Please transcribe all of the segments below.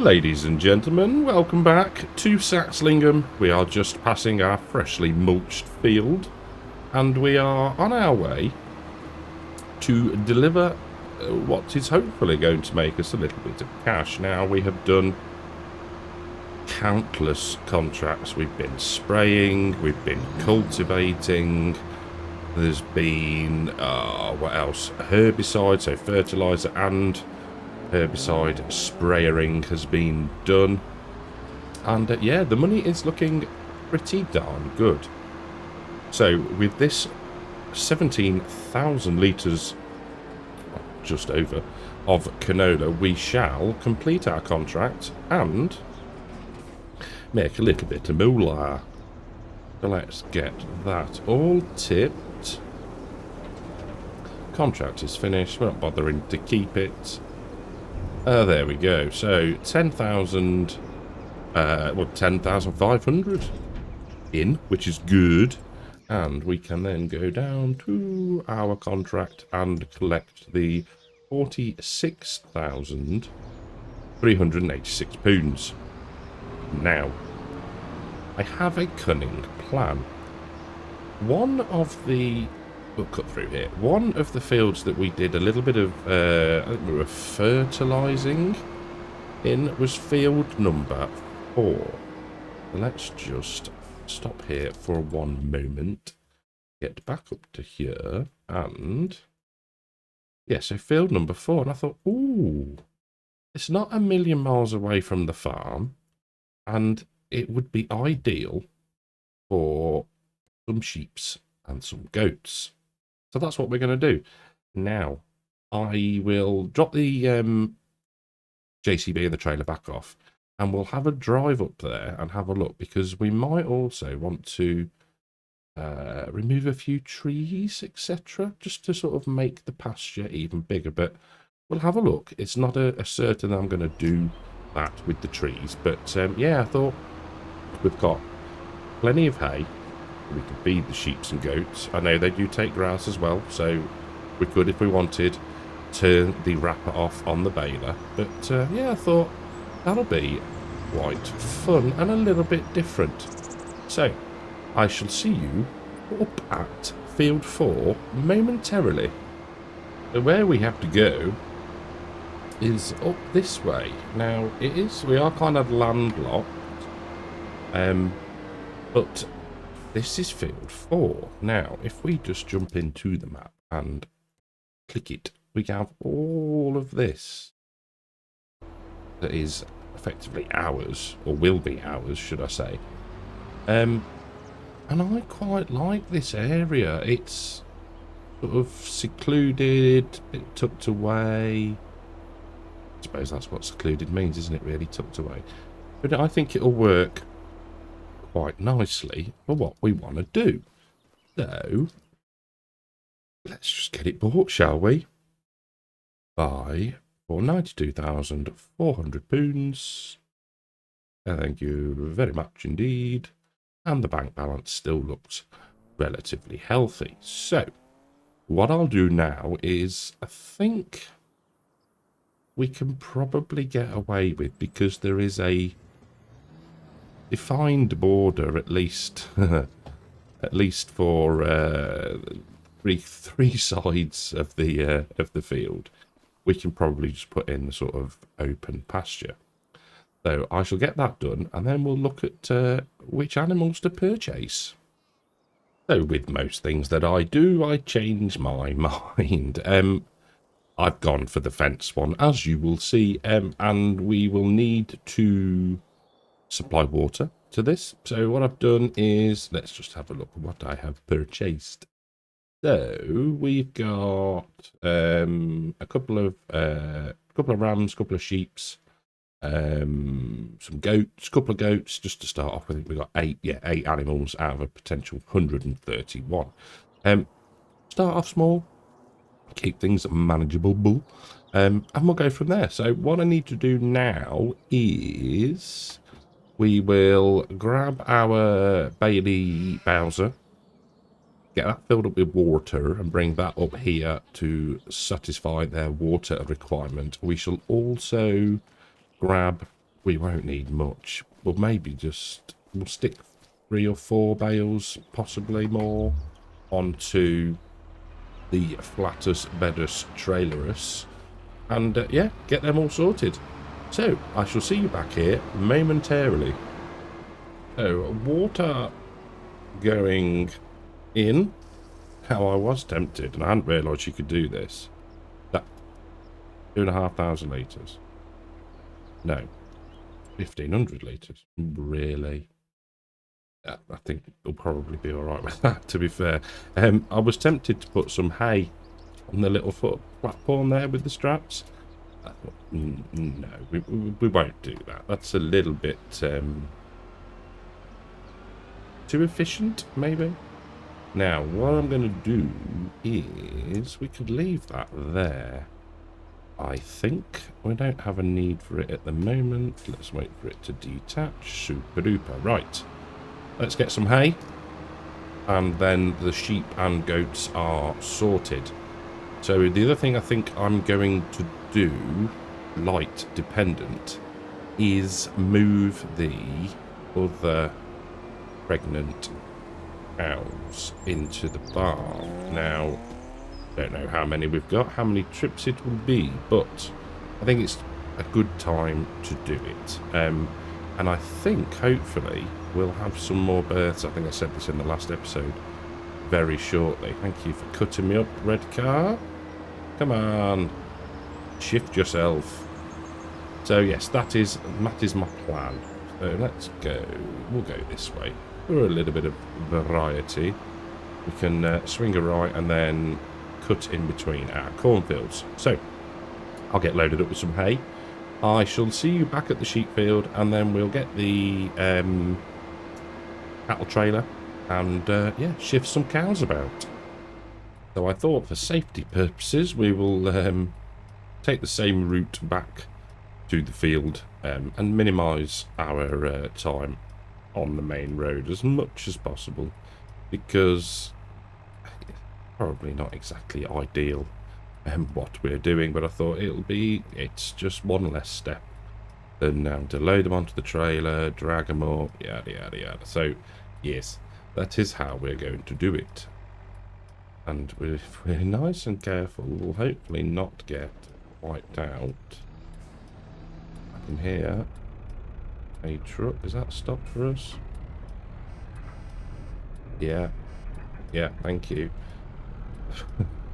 Ladies and gentlemen, welcome back to Saxlingham. We are just passing our freshly mulched field, and we are on our way to deliver what is hopefully going to make us a little bit of cash. Now, we have done countless contracts. We've been spraying, we've been cultivating, there's been, what else? Herbicide, so fertiliser and herbicide spraying has been done, and yeah, the money is looking pretty darn good. So with this 17,000 litres, just over, of canola, we shall complete our contract and make a little bit of moolah. So let's get that all tipped. Contract is finished, we're not bothering to keep it. There we go. So 10,000, 10,500 in, which is good. And we can then go down to our contract and collect the 46,386 pounds. Now, I have a cunning plan. We'll cut through here. One of the fields that we did a little bit of, I think we were fertilising in, was field number 4. So let's just stop here for one moment, get back up to here, and yeah, so field number 4. And I thought, ooh, it's not a million miles away from the farm, and it would be ideal for some sheeps and some goats. So that's what we're going to do. Now, I will drop the JCB and the trailer back off, and we'll have a drive up there and have a look, because we might also want to remove a few trees, etc., just to sort of make the pasture even bigger. But we'll have a look. It's not a certain I'm going to do that with the trees. But yeah, I thought we've got plenty of hay. We can feed the sheep and goats. I know they do take grass as well, so we could, if we wanted, turn the wrapper off on the baler. But yeah, I thought that'll be quite fun and a little bit different. So I shall see you up at field 4 momentarily. So where we have to go is up this way. Now, we are kind of landlocked, but this is field 4. Now, if we just jump into the map and click it, we have all of this that is effectively ours, or will be ours, should I say. And I quite like this area. It's sort of secluded, a bit tucked away. I suppose that's what secluded means, isn't it, really? Tucked away. But I think it'll work quite nicely for what we want to do. So let's just get it bought, shall we? Buy for 92,400 pounds. Thank you very much indeed. And the bank balance still looks relatively healthy. So what I'll do now is, I think we can probably get away with, because there is a defined border, at least at least for three sides of the field. We can probably just put in the sort of open pasture. So I shall get that done, and then we'll look at which animals to purchase. So with most things that I do, I change my mind. I've gone for the fence one, as you will see, and we will need to supply water to this. So what I've done is, let's just have a look at what I have purchased. So we've got a couple of rams, couple of sheeps, some goats, couple of goats, just to start off with. We've got 8 animals out of a potential 131. Start off small, keep things manageable, and we'll go from there. So what I need to do now is we will grab our Bailey Bowser, get that filled up with water, and bring that up here to satisfy their water requirement. We shall also grab we won't need much. We'll maybe just, we'll stick 3 or 4 bales, possibly more, onto the flatus bedus trailerus, and yeah, get them all sorted. So I shall see you back here momentarily. So water going in. How I was tempted, and I hadn't realised you could do this. That 2,500 litres. No, 1,500 litres. Really? Yeah, I think we'll probably be all right with that, to be fair. I was tempted to put some hay on the little foot platform there with the straps. I thought, no, we won't do that. That's a little bit too efficient, maybe. Now, what I'm going to do is we could leave that there. I think we don't have a need for it at the moment. Let's wait for it to detach. Super duper. Right. Let's get some hay. And then the sheep and goats are sorted. So the other thing I think I'm going to do, light dependent, is move the other pregnant cows into the barn. Now, don't know how many we've got, how many trips it will be, but I think it's a good time to do it. And I think, hopefully, we'll have some more births. I think I said this in the last episode, very shortly. Thank you for cutting me up, red car. Come on. Shift yourself. So, yes, that is my plan. So, let's go. We'll go this way. For a little bit of variety. We can swing a right and then cut in between our cornfields. So, I'll get loaded up with some hay. I shall see you back at the sheep field, and then we'll get the cattle trailer and, yeah, shift some cows about. So I thought for safety purposes, we will take the same route back to the field and minimise our time on the main road as much as possible, because it's probably not exactly ideal what we're doing, but I thought it's just one less step than to load them onto the trailer, drag them up, yada yada yada. So yes, that is how we're going to do it, and if we're nice and careful, we'll hopefully not get wiped out. I can hear a truck. Is that stopped for us? Yeah. Yeah, thank you.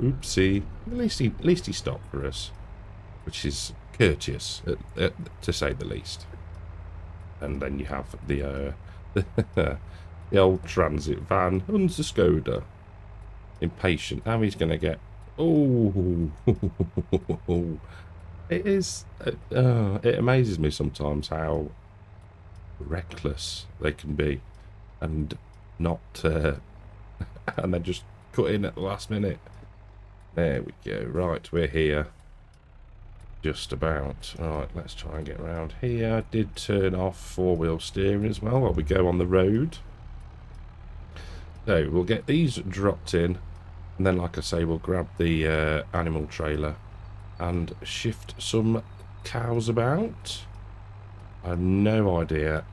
Oopsie. At least he stopped for us, which is courteous, to say the least. And then you have the the old transit van, Unser Skoda. Impatient. Now he's going to get... Oh! It is... it amazes me sometimes how reckless they can be, and not and then just cut in at the last minute. There we go. Right, we're here just about. Right, let's try and get around here. I did turn off four-wheel steering as well while we go on the road. So we'll get these dropped in, and then, like I say, we'll grab the animal trailer and shift some cows about. I have no idea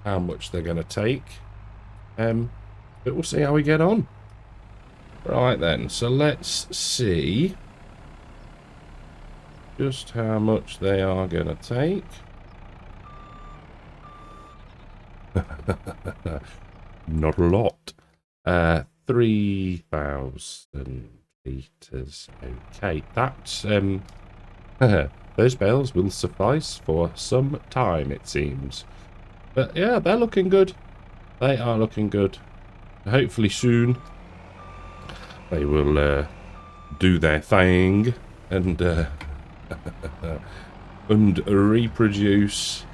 how much they're going to take, but we'll see how we get on. Right then, so let's see just how much they are going to take. Not a lot. 3,000 litres. Okay, that's those bales will suffice for some time, it seems. But yeah, they're looking good. They are looking good. Hopefully soon they will do their thing and and reproduce.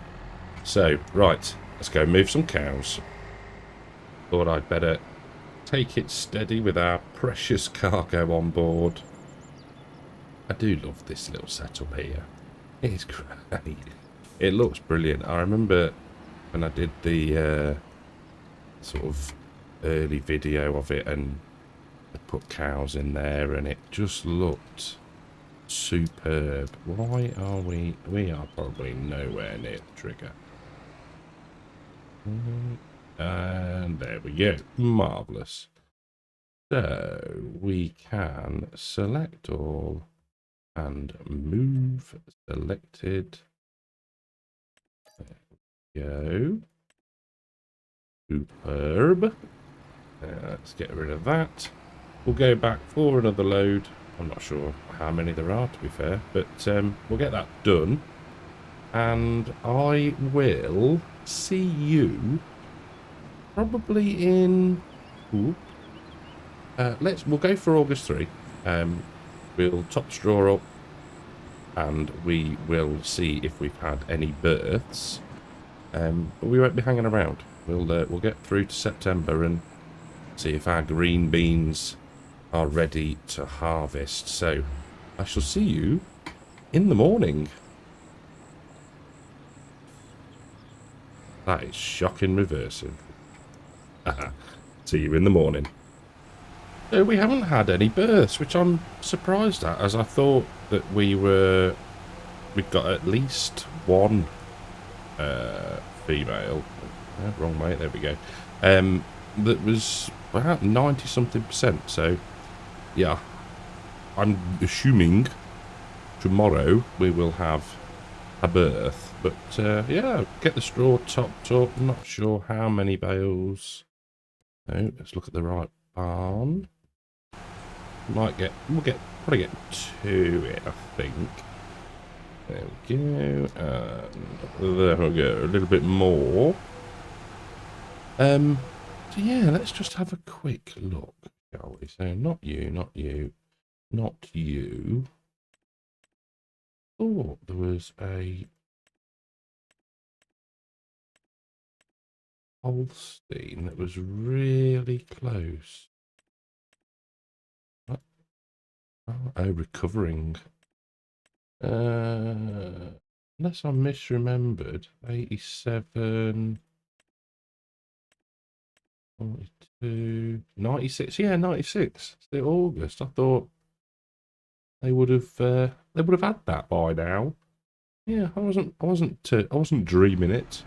So, right, let's go move some cows. Thought I'd better take it steady with our precious cargo on board. I do love this little setup here. It's great. It looks brilliant. I remember when I did the sort of early video of it, and I put cows in there, and it just looked Superb. Why are we... We are probably nowhere near the trigger. And there we go. Marvellous. So, we can select all and move selected. There we go. Superb. Let's get rid of that. We'll go back for another load. I'm not sure how many there are, to be fair, but we'll get that done. And I will see you probably in... Ooh, we'll go for August 3. We'll top straw up and we will see if we've had any births. But we won't be hanging around. We'll get through to September and see if our green beans are ready to harvest. So I shall see you in the morning. That is shocking reversing. See you in the morning. So we haven't had any births, which I'm surprised at, as I thought that we'd got at least one female. Wrong mate, there we go. That was about 90 something %. So yeah, I'm assuming tomorrow we will have a birth. But yeah, get the straw topped up. I'm not sure how many bales. No, let's look at the right barn. We'll probably get 2 in, I think. There we go, and there we go, a little bit more. So yeah, let's just have a quick look, shall we? So not you, not you, not you. Oh, there was a Holstein that was really close. Oh, recovering. Unless I misremembered, 87, 42, 96. Yeah, 96. Still August. I thought they would have had that by now. Yeah, I wasn't dreaming it.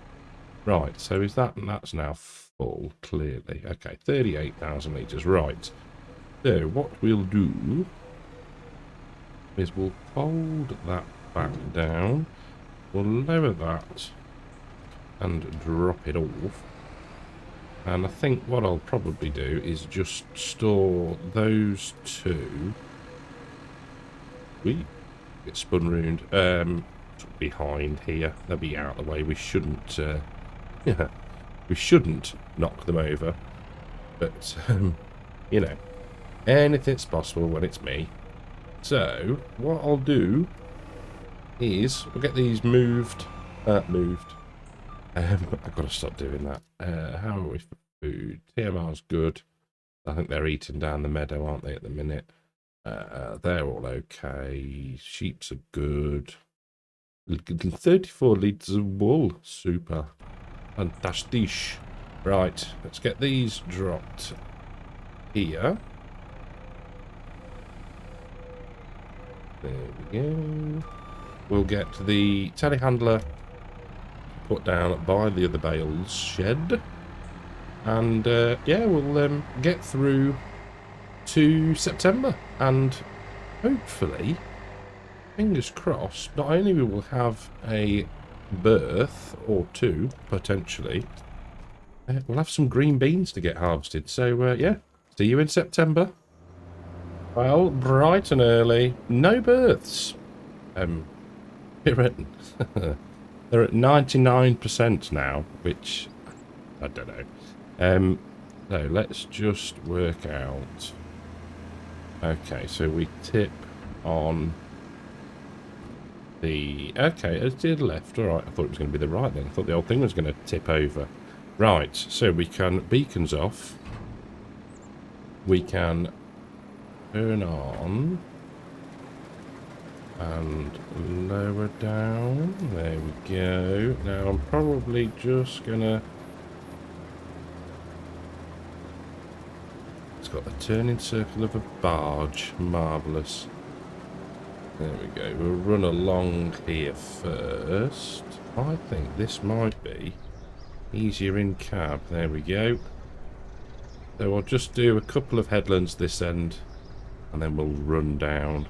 Right. So is that's now full? Clearly. Okay. 38,000 litres. Right. So what we'll do is we'll fold that back down, we'll lower that and drop it off, and I think what I'll probably do is just store those 2. We get spun round behind here. They'll be out of the way. We shouldn't yeah, we shouldn't knock them over, but you know, anything's possible when it's me. So, what I'll do is, we'll get these moved. I've got to stop doing that. How are we for food? TMR's good. I think they're eating down the meadow, aren't they, at the minute? They're all okay. Sheeps are good. 34 litres of wool. Super. Fantastic. Right, let's get these dropped here. There we go. We'll get the telehandler put down by the other bales shed. And yeah, we'll get through to September. And hopefully, fingers crossed, not only will we have a birth or 2, potentially, we'll have some green beans to get harvested. So yeah, see you in September. Well, bright and early, no births. They're at 99% now, which I don't know. So let's just work out. Okay, so we tip on the... Okay, it did left. All right, I thought it was going to be the right then. I thought the old thing was going to tip over. Right, so we can beacons off. We can turn on and lower down. There we go. Now I'm probably just gonna... It's got the turning circle of a barge. Marvellous. There we go. We'll run along here first. I think this might be easier in cab. There we go. So I'll just do a couple of headlands this end, and then we'll run down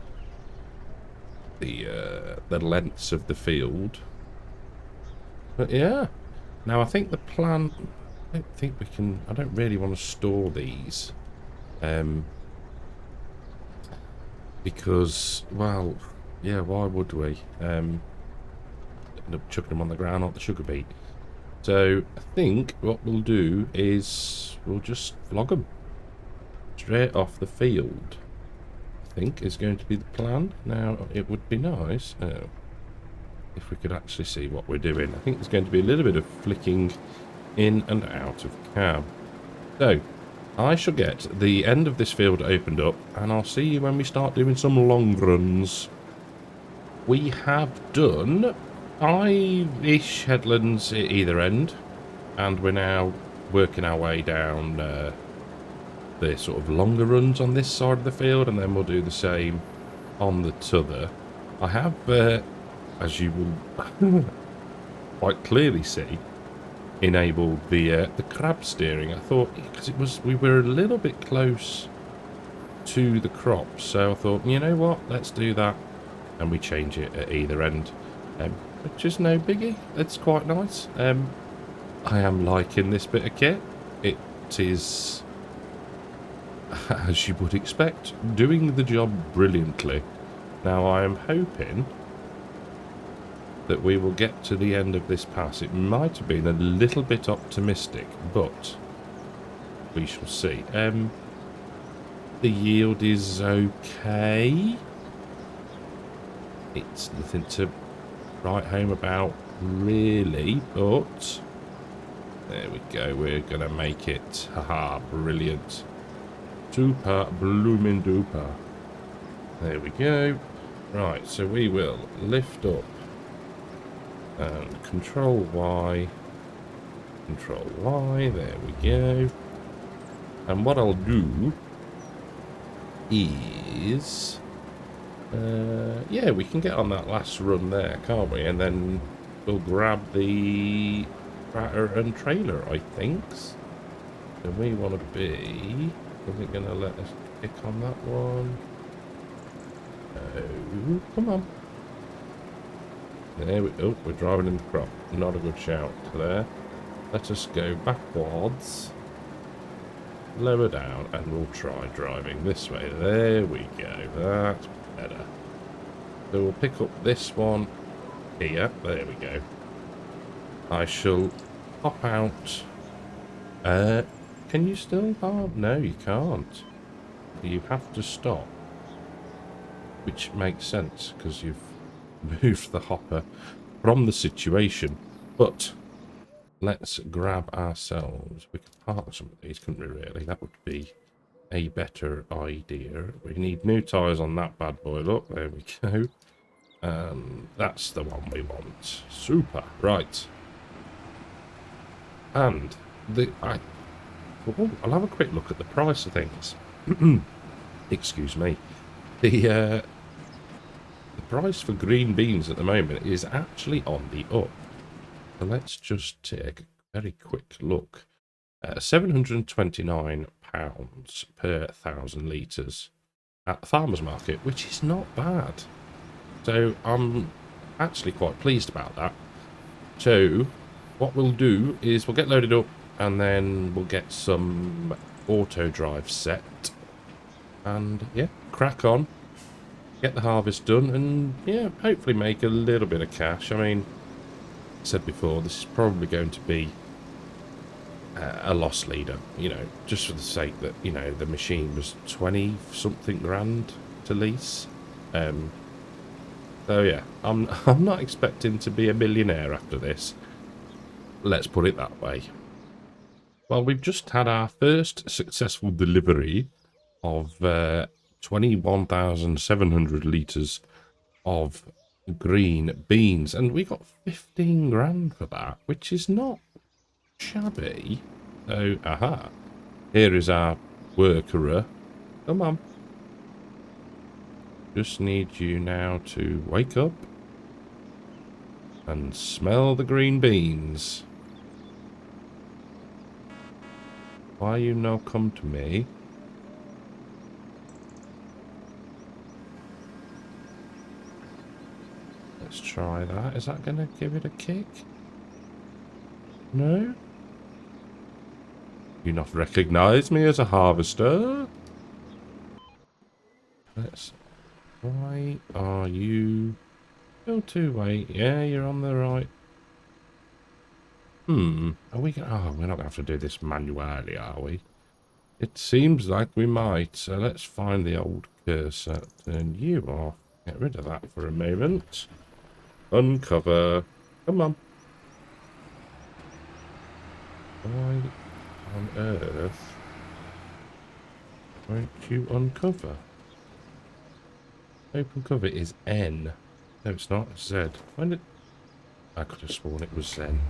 the lengths of the field. But yeah, now I think the plan. I don't think we can. I don't really want to store these, because, well, yeah, why would we? End up chucking them on the ground, not the sugar beet. So I think what we'll do is we'll just flog them straight off the field. I think is going to be the plan. Now it would be nice if we could actually see what we're doing. I think there's going to be a little bit of flicking in and out of cab. So I shall get the end of this field opened up, and I'll see you when we start doing some long runs. We have done 5-ish headlands at either end, and we're now working our way down the sort of longer runs on this side of the field, and then we'll do the same on the t'other. I have, as you will quite clearly see, enabled the crab steering. I thought, because we were a little bit close to the crops, so I thought, you know what, let's do that, and we change it at either end, which is no biggie. It's quite nice. I am liking this bit of kit. It is, as you would expect, doing the job brilliantly. Now I am hoping that we will get to the end of this pass. It might have been a little bit optimistic, but we shall see. The yield is okay. It's nothing to write home about, really, but there we go. We're going to make it. Haha, brilliant. Super bloomin' duper. There we go. Right, so we will lift up and control Y, there we go. And what I'll do is, yeah, we can get on that last run there, can't we? And then we'll grab the tractor and trailer, I think. So we want to be, is it going to let us pick on that one? No, come on. There we go. We're driving in the crop. Not a good shout there. Let us go backwards, lower down, and we'll try driving this way. There we go. That's better. So we'll pick up this one here. There we go. I shall pop out. Can you still hard? No, you can't. You have to stop. Which makes sense, because you've moved the hopper from the situation. But let's grab ourselves. We could park some of these, couldn't we, really? That would be a better idea. We need new tyres on that bad boy. Look, there we go. That's the one we want. Super. Right. And I'll have a quick look at the price of things. Excuse me. The price for green beans at the moment is actually on the up. So let's just take a very quick look. £729 per 1,000 litres at the farmer's market, which is not bad. So I'm actually quite pleased about that. So what we'll do is we'll get loaded up, and then we'll get some auto drive set, and yeah, crack on, get the harvest done, and yeah, hopefully make a little bit of cash. I mean, I said before, this is probably going to be a loss leader, you know, just for the sake that, you know, the machine was 20 something grand to lease. So yeah, I'm not expecting to be a millionaire after this. Let's put it that way. Well, we've just had our first successful delivery of 21,700 litres of green beans, and we got 15 grand for that, which is not shabby. So, aha, here is our worker. Come on. Just need you now to wake up and smell the green beans. Why you no come to me? Let's try that. Is that going to give it a kick? No? You not recognize me as a harvester? Let's... Why are you... Still too late. Yeah, you're on the right. Are we going... Oh, we're not going to have to do this manually, are we? It seems like we might. So let's find the old cursor. Turn you off. Get rid of that for a moment. Uncover. Come on. Why on earth won't you uncover? Open cover is N. No, it's not. It's Z. When did... I could have sworn it was N.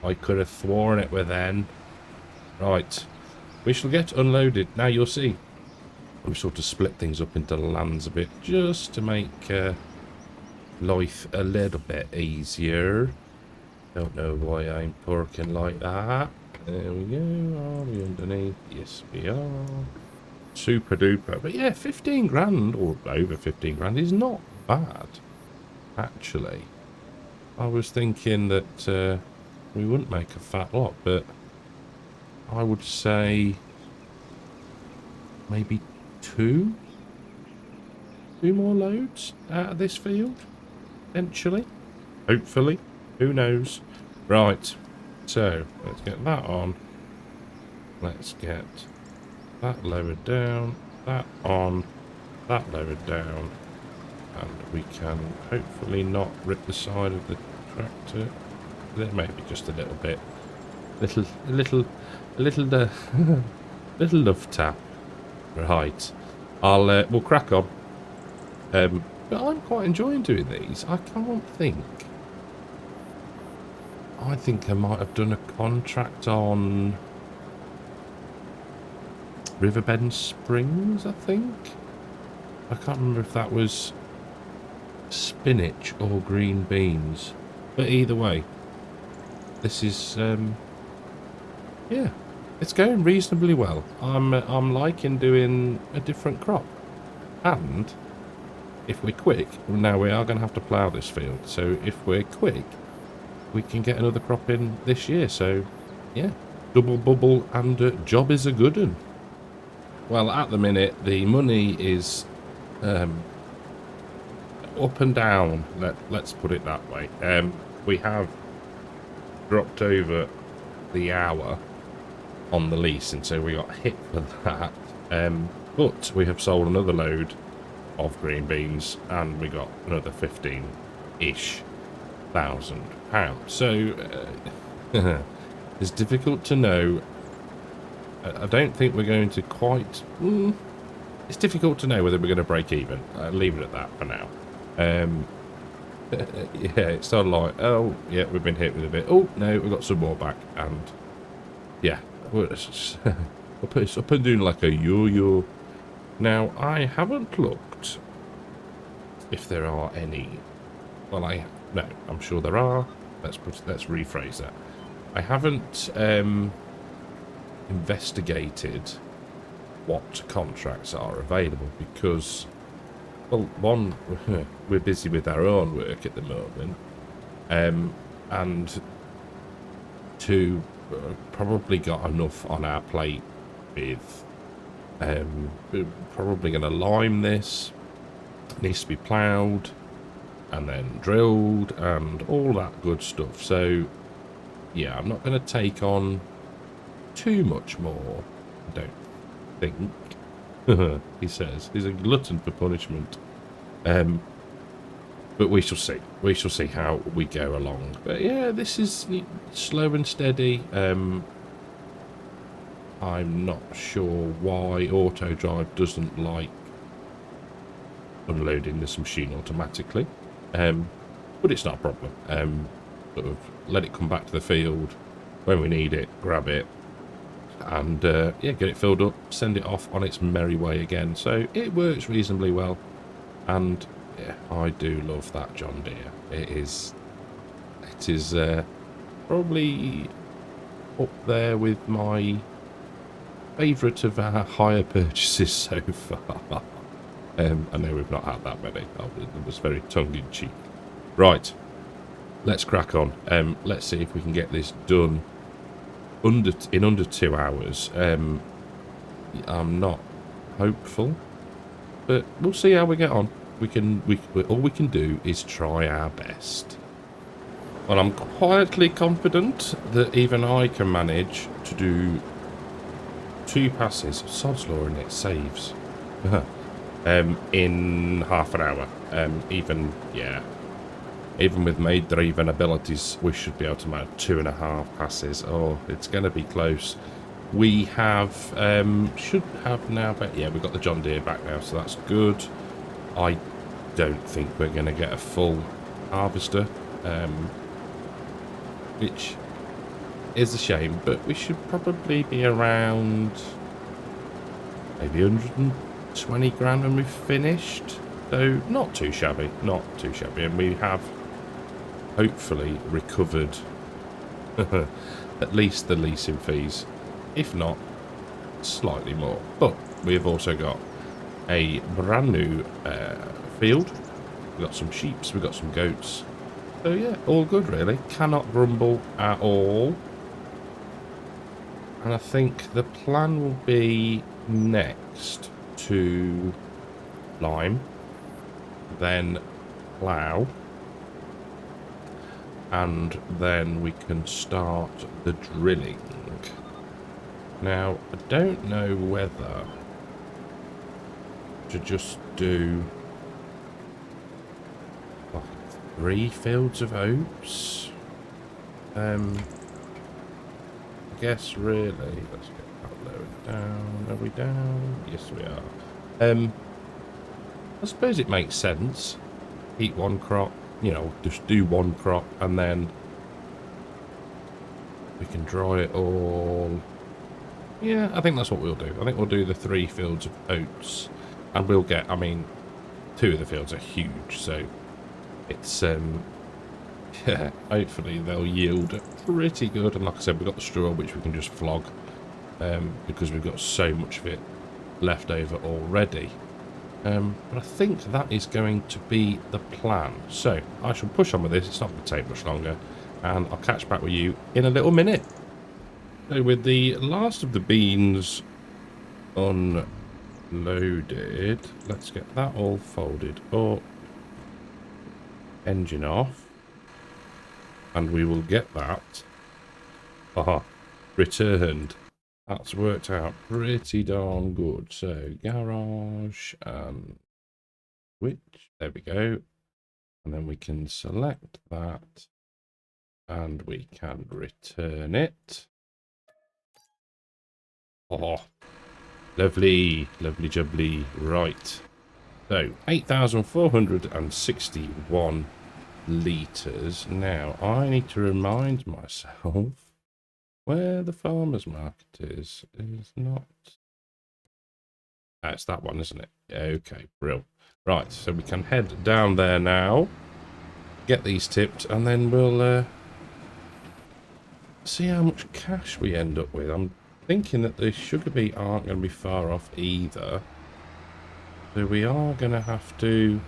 I could have sworn it was N. Right. We shall get unloaded. Now you'll see. We sort of split things up into lands a bit just to make life a little bit easier. Don't know why I'm porking like that. There we go. Are we underneath? Yes, we are. Super duper. But yeah, 15 grand or over 15 grand is not bad, actually. I was thinking that we wouldn't make a fat lot, but I would say maybe two more loads out of this field, eventually. Hopefully. Who knows? Right. So, let's get that on. Let's get that lowered down. That on. That lowered down. And we can hopefully not rip the side of the tractor. There may be just a little bit. Little love tap. Right. We'll crack on. But I'm quite enjoying doing these. I can't think. I think I might have done a contract on Riverbend Springs, I think. I can't remember if that was spinach or green beans. But either way, this is, yeah, it's going reasonably well. I'm liking doing a different crop. And if we're quick, now we are going to have to plough this field. So if we're quick, we can get another crop in this year. So, yeah, double bubble and job is a good one. Well, at the minute, the money is up and down. Let's put it that way. We have dropped over the hour on the lease, and so we got hit for that. But we have sold another load of green beans, and we got another 15-ish thousand pounds. So it's difficult to know. I don't think we're going to quite. It's difficult to know whether we're going to break even. Leave it at that for now. Yeah, it's sort of like, oh yeah, we've been hit with a bit. Oh no, we've got some more back, and yeah, it's up and doing like a yo-yo. Now I haven't looked if there are any. Well, no, I'm sure there are. Let's rephrase that. I haven't investigated what contracts are available because, well, one, we're busy with our own work at the moment, and two, probably got enough on our plate with, we're probably going to lime this. It needs to be ploughed and then drilled and all that good stuff. So yeah, I'm not going to take on too much more, I don't think. He says he's a glutton for punishment. But we shall see. We shall see how we go along. But yeah, this is slow and steady. I'm not sure why Auto Drive doesn't like unloading this machine automatically. But it's not a problem. Sort of let it come back to the field when we need it, grab it, and yeah, get it filled up, send it off on its merry way again. So it works reasonably well. And yeah, I do love that John Deere. It is probably up there with my favourite of our hire purchases so far. I know we've not had that many. It was very tongue-in-cheek. Right, let's crack on. Let's see if we can get this done in under 2 hours. I'm not hopeful, but we'll see how we get on. All we can do is try our best. Well, I'm quietly confident that even I can manage to do 2 passes. Sod's law in it saves. In half an hour. Even with maid-driven abilities, we should be able to make 2.5 passes. Oh, it's going to be close. We should have now, but yeah, we've got the John Deere back now, so that's good. I don't think we're going to get a full harvester, which is a shame, but we should probably be around maybe 120 grand when we've finished. So not too shabby, and we have hopefully recovered at least the leasing fees, if not slightly more. But we have also got a brand new field. We've got some sheep, we've got some goats. So yeah, all good really. Cannot grumble at all. And I think the plan will be next to lime, then plough, and then we can start the drilling. Now, I don't know whether to just do 3 fields of oats. I guess really, let's get that lowered down. Are we down? Yes, we are. I suppose it makes sense. Eat one crop, just do one crop, and then we can dry it all. Yeah, I think that's what we'll do. I think we'll do the 3 fields of oats, and we'll get, 2 of the fields are huge, so it's, yeah, hopefully they'll yield pretty good. And like I said, we've got the straw, which we can just flog, because we've got so much of it left over already. But I think that is going to be the plan. So I shall push on with this. It's not going to take much longer, and I'll catch back with you in a little minute. So with the last of the beans unloaded, let's get that all folded up. Engine off, and we will get that returned. That's worked out pretty darn good. So garage and switch, there we go, and then we can select that and we can return it. Lovely jubbly. Right, so 8,461 litres. Now, I need to remind myself where the farmer's market is. It's not... it's that one, isn't it? Okay, brilliant. Right, so we can head down there now, get these tipped, and then we'll see how much cash we end up with. I'm thinking that the sugar beet aren't going to be far off either. So we are going to have to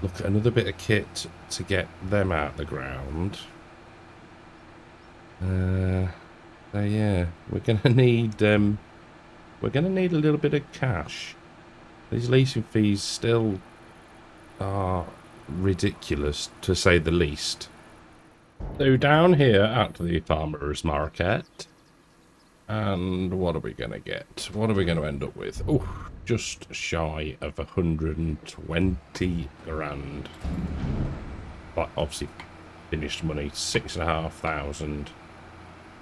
look at another bit of kit to get them out the ground. So yeah, we're going to need a little bit of cash. These leasing fees still are ridiculous, to say the least. So down here at the farmer's market, and what are we going to get? What are we going to end up with? Oh, just shy of 120 grand. But obviously, finished money, 6,500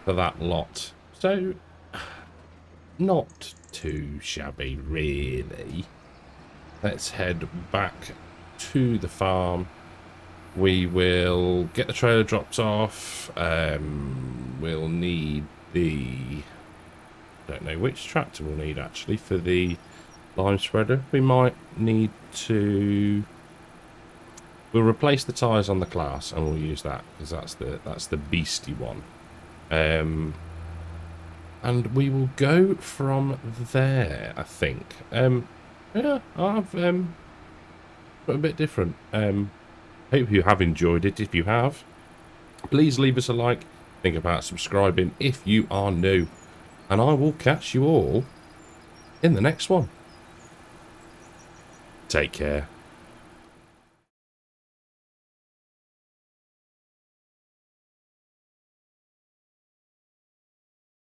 for that lot. So, not too shabby, really. Let's head back to the farm. We will get the trailer dropped off. We'll need the... don't know which tractor we'll need, actually, for the lime spreader. We might need to... We'll replace the tyres on the Class and we'll use that because that's the beastie one. And we will go from there, I think. Yeah, I've a bit different. Hope you have enjoyed it. If you have, please leave us a like. Think about subscribing if you are new. And I will catch you all in the next one. Take care.